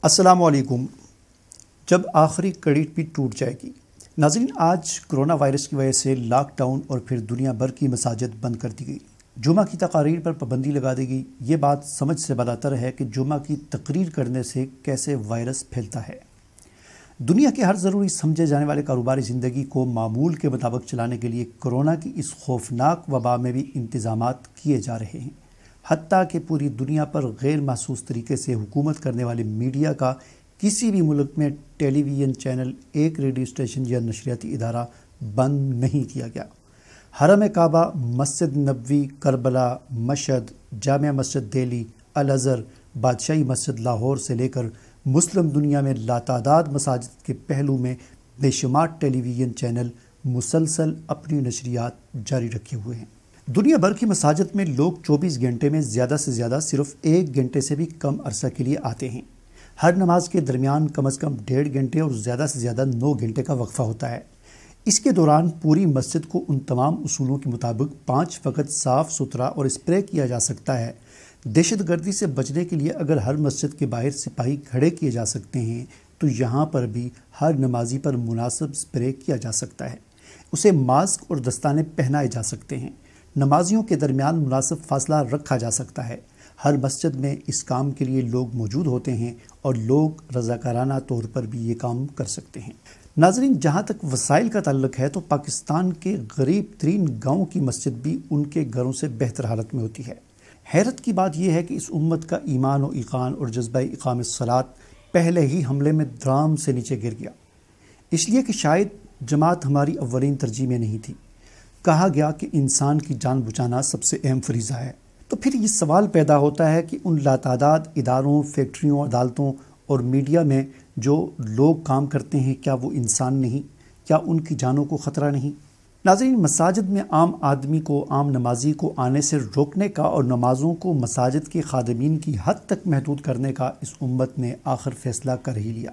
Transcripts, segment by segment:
السلام علیکم۔ جب آخری کڑی بھی ٹوٹ جائے گی۔ ناظرین، آج کرونا وائرس کی وجہ سے لاک ڈاؤن اور پھر دنیا بھر کی مساجد بند کر دی گئی، جمعہ کی تقاریر پر پابندی لگا دی گئی۔ یہ بات سمجھ سے بالاتر ہے کہ جمعہ کی تقریر کرنے سے کیسے وائرس پھیلتا ہے۔ دنیا کے ہر ضروری سمجھے جانے والے کاروباری زندگی کو معمول کے مطابق چلانے کے لیے کرونا کی اس خوفناک وبا میں بھی انتظامات کیے جا رہے ہیں، حتیٰ کہ پوری دنیا پر غیر محسوس طریقے سے حکومت کرنے والے میڈیا کا کسی بھی ملک میں ٹیلی ویژن چینل، ایک ریڈیو اسٹیشن یا نشریاتی ادارہ بند نہیں کیا گیا۔ حرم کعبہ، مسجد نبوی، کربلا، مشہد، جامع مسجد دہلی، الازہر، بادشاہی مسجد لاہور سے لے کر مسلم دنیا میں لاتعداد مساجد کے پہلو میں بے شمار ٹیلی ویژن چینل مسلسل اپنی نشریات جاری رکھے ہوئے ہیں۔ دنیا بھر کی مساجد میں لوگ 24 گھنٹے میں زیادہ سے زیادہ صرف 1 گھنٹے سے بھی کم عرصہ کے لیے آتے ہیں۔ ہر نماز کے درمیان کم از کم 1.5 گھنٹے اور زیادہ سے زیادہ 9 گھنٹے کا وقفہ ہوتا ہے۔ اس کے دوران پوری مسجد کو ان تمام اصولوں کے مطابق 5 وقت صاف ستھرا اور اسپرے کیا جا سکتا ہے۔ دہشت گردی سے بچنے کے لیے اگر ہر مسجد کے باہر سپاہی کھڑے کیے جا سکتے ہیں تو یہاں پر بھی ہر نمازی پر مناسب اسپرے کیا جا سکتا ہے، اسے ماسک اور دستانے پہنائے جا سکتے ہیں، نمازیوں کے درمیان مناسب فاصلہ رکھا جا سکتا ہے۔ ہر مسجد میں اس کام کے لیے لوگ موجود ہوتے ہیں اور لوگ رضاکارانہ طور پر بھی یہ کام کر سکتے ہیں۔ ناظرین، جہاں تک وسائل کا تعلق ہے تو پاکستان کے غریب ترین گاؤں کی مسجد بھی ان کے گھروں سے بہتر حالت میں ہوتی ہے۔ حیرت کی بات یہ ہے کہ اس امت کا ایمان و ایقان اور جذبہ اقام الصلاۃ پہلے ہی حملے میں دھڑام سے نیچے گر گیا، اس لیے کہ شاید جماعت ہماری اولین ترجیح میں نہیں تھی۔ کہا گیا کہ انسان کی جان بچانا سب سے اہم فریضہ ہے، تو پھر یہ سوال پیدا ہوتا ہے کہ ان لاتعداد اداروں، فیکٹریوں، عدالتوں اور میڈیا میں جو لوگ کام کرتے ہیں، کیا وہ انسان نہیں؟ کیا ان کی جانوں کو خطرہ نہیں؟ ناظرین، مساجد میں عام آدمی کو، عام نمازی کو آنے سے روکنے کا اور نمازوں کو مساجد کے خادمین کی حد تک محدود کرنے کا اس امت نے آخر فیصلہ کر ہی لیا،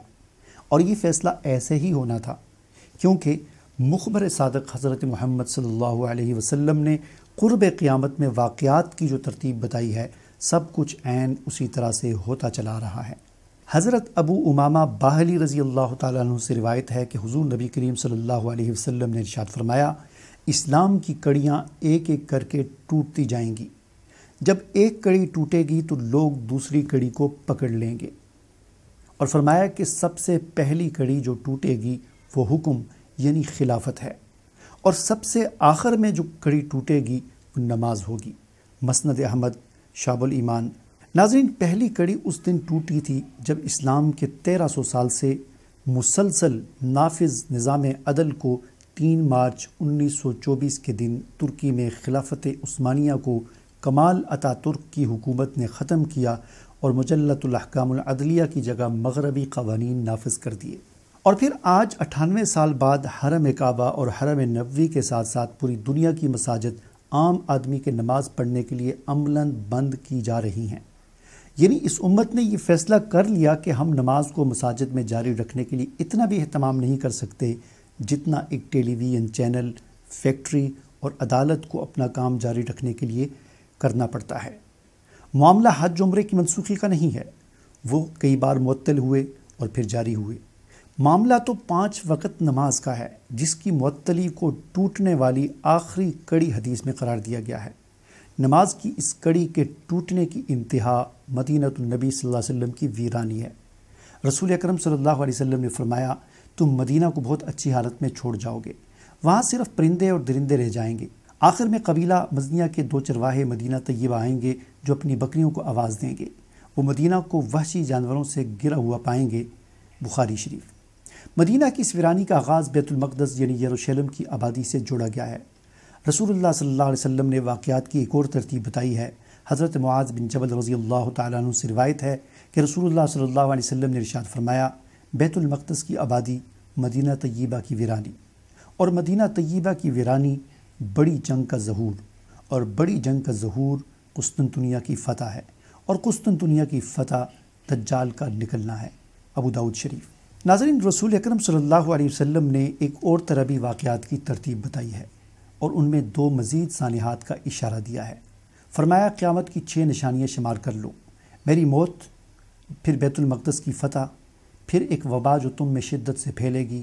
اور یہ فیصلہ ایسے ہی ہونا تھا، کیونکہ مخبر صادق حضرت محمد صلی اللہ علیہ وسلم نے قرب قیامت میں واقعات کی جو ترتیب بتائی ہے، سب کچھ عین اسی طرح سے ہوتا چلا رہا ہے۔ حضرت ابو امامہ باہلی رضی اللہ تعالیٰ عنہ سے روایت ہے کہ حضور نبی کریم صلی اللہ علیہ وسلم نے ارشاد فرمایا، اسلام کی کڑیاں ایک ایک کر کے ٹوٹتی جائیں گی، جب ایک کڑی ٹوٹے گی تو لوگ دوسری کڑی کو پکڑ لیں گے، اور فرمایا کہ سب سے پہلی کڑی جو ٹوٹے گی وہ حکم یعنی خلافت ہے، اور سب سے آخر میں جو کڑی ٹوٹے گی وہ نماز ہوگی۔ مسند احمد، شعب الایمان۔ ناظرین، پہلی کڑی اس دن ٹوٹی تھی جب اسلام کے 1300 سال سے مسلسل نافذ نظام عدل کو 3 مارچ 1924 کے دن ترکی میں خلافت عثمانیہ کو کمال اتا ترک کی حکومت نے ختم کیا اور مجلۃ الاحکام العدلیہ کی جگہ مغربی قوانین نافذ کر دیے، اور پھر آج 98 سال بعد حرم کعبہ اور حرم نبوی کے ساتھ ساتھ پوری دنیا کی مساجد عام آدمی کے نماز پڑھنے کے لیے عملاً بند کی جا رہی ہیں۔ یعنی اس امت نے یہ فیصلہ کر لیا کہ ہم نماز کو مساجد میں جاری رکھنے کے لیے اتنا بھی اہتمام نہیں کر سکتے جتنا ایک ٹیلی ویژن چینل، فیکٹری اور عدالت کو اپنا کام جاری رکھنے کے لیے کرنا پڑتا ہے۔ معاملہ حج عمرے کی منسوخی کا نہیں ہے، وہ کئی بار معطل ہوئے اور پھر جاری ہوئے۔ معاملہ تو 5 وقت نماز کا ہے، جس کی معطلی کو ٹوٹنے والی آخری کڑی حدیث میں قرار دیا گیا ہے۔ نماز کی اس کڑی کے ٹوٹنے کی انتہا مدینہ النبی صلی اللہ علیہ وسلم کی ویرانی ہے۔ رسول اکرم صلی اللہ علیہ وسلم نے فرمایا، تم مدینہ کو بہت اچھی حالت میں چھوڑ جاؤ گے، وہاں صرف پرندے اور درندے رہ جائیں گے۔ آخر میں قبیلہ مزنیہ کے 2 چرواہے مدینہ طیبہ آئیں گے جو اپنی بکریوں کو آواز دیں گے، وہ مدینہ کو وحشی جانوروں سے گرا ہوا پائیں گے۔ بخاری شریف۔ مدینہ کی اس ویرانی کا آغاز بیت المقدس یعنی یروشلم کی آبادی سے جوڑا گیا ہے۔ رسول اللہ صلی اللہ علیہ وسلم نے واقعات کی ایک اور ترتیب بتائی ہے۔ حضرت معاذ بن جبل رضی اللہ تعالیٰ عنہ سے روایت ہے کہ رسول اللہ صلی اللہ علیہ وسلم نے ارشاد فرمایا، بیت المقدس کی آبادی، مدینہ طیبہ کی ویرانی، اور مدینہ طیبہ کی ویرانی بڑی جنگ کا ظہور، اور بڑی جنگ کا ظہور قسطنطنیہ کی فتح ہے، اور قسطنطنیہ کی فتح دجال کا نکلنا ہے۔ ابو داؤد شریف۔ ناظرین، رسول اکرم صلی اللہ علیہ وسلم نے ایک اور طرح بھی واقعات کی ترتیب بتائی ہے اور ان میں 2 مزید سانحات کا اشارہ دیا ہے۔ فرمایا، قیامت کی 6 نشانیاں شمار کر لو، میری موت، پھر بیت المقدس کی فتح، پھر ایک وبا جو تم میں شدت سے پھیلے گی،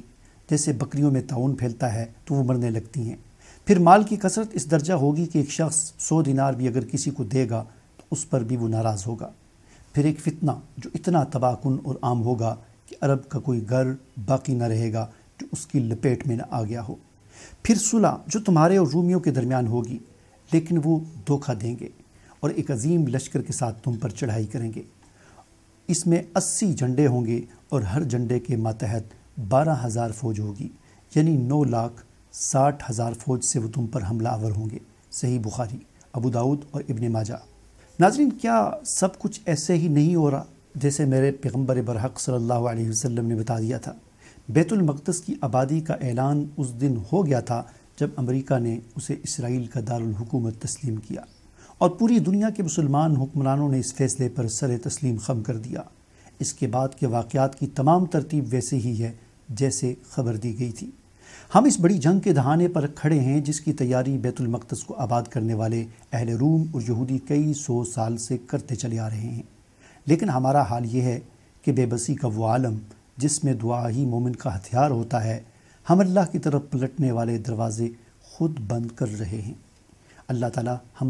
جیسے بکریوں میں طاعون پھیلتا ہے تو وہ مرنے لگتی ہیں۔ پھر مال کی کثرت اس درجہ ہوگی کہ ایک شخص 100 دینار بھی اگر کسی کو دے گا تو اس پر بھی وہ ناراض ہوگا۔ پھر ایک فتنہ جو اتنا تباہ کن اور عام ہوگا کہ عرب کا کوئی گھر باقی نہ رہے گا جو اس کی لپیٹ میں نہ آ گیا ہو۔ پھر صلح جو تمہارے اور رومیوں کے درمیان ہوگی، لیکن وہ دھوکہ دیں گے اور ایک عظیم لشکر کے ساتھ تم پر چڑھائی کریں گے۔ اس میں 80 جھنڈے ہوں گے اور ہر جھنڈے کے ماتحت 12,000 فوج ہوگی، یعنی 9,60,000 فوج سے وہ تم پر حملہ آور ہوں گے۔ صحیح بخاری، ابو داؤد اور ابن ماجہ۔ ناظرین، کیا سب کچھ ایسے ہی نہیں ہو رہا جیسے میرے پیغمبر برحق صلی اللہ علیہ وسلم نے بتا دیا تھا؟ بیت المقدس کی آبادی کا اعلان اس دن ہو گیا تھا جب امریکہ نے اسے اسرائیل کا دارالحکومت تسلیم کیا، اور پوری دنیا کے مسلمان حکمرانوں نے اس فیصلے پر سر تسلیم خم کر دیا۔ اس کے بعد کے واقعات کی تمام ترتیب ویسے ہی ہے جیسے خبر دی گئی تھی۔ ہم اس بڑی جنگ کے دہانے پر کھڑے ہیں جس کی تیاری بیت المقدس کو آباد کرنے والے اہل روم اور یہودی کئی 100 سال سے کرتے چلے آ رہے ہیں، لیکن ہمارا حال یہ ہے کہ بے بسی کا وہ عالم جس میں دعا ہی مومن کا ہتھیار ہوتا ہے، ہم اللہ کی طرف پلٹنے والے دروازے خود بند کر رہے ہیں۔ اللہ تعالی ہم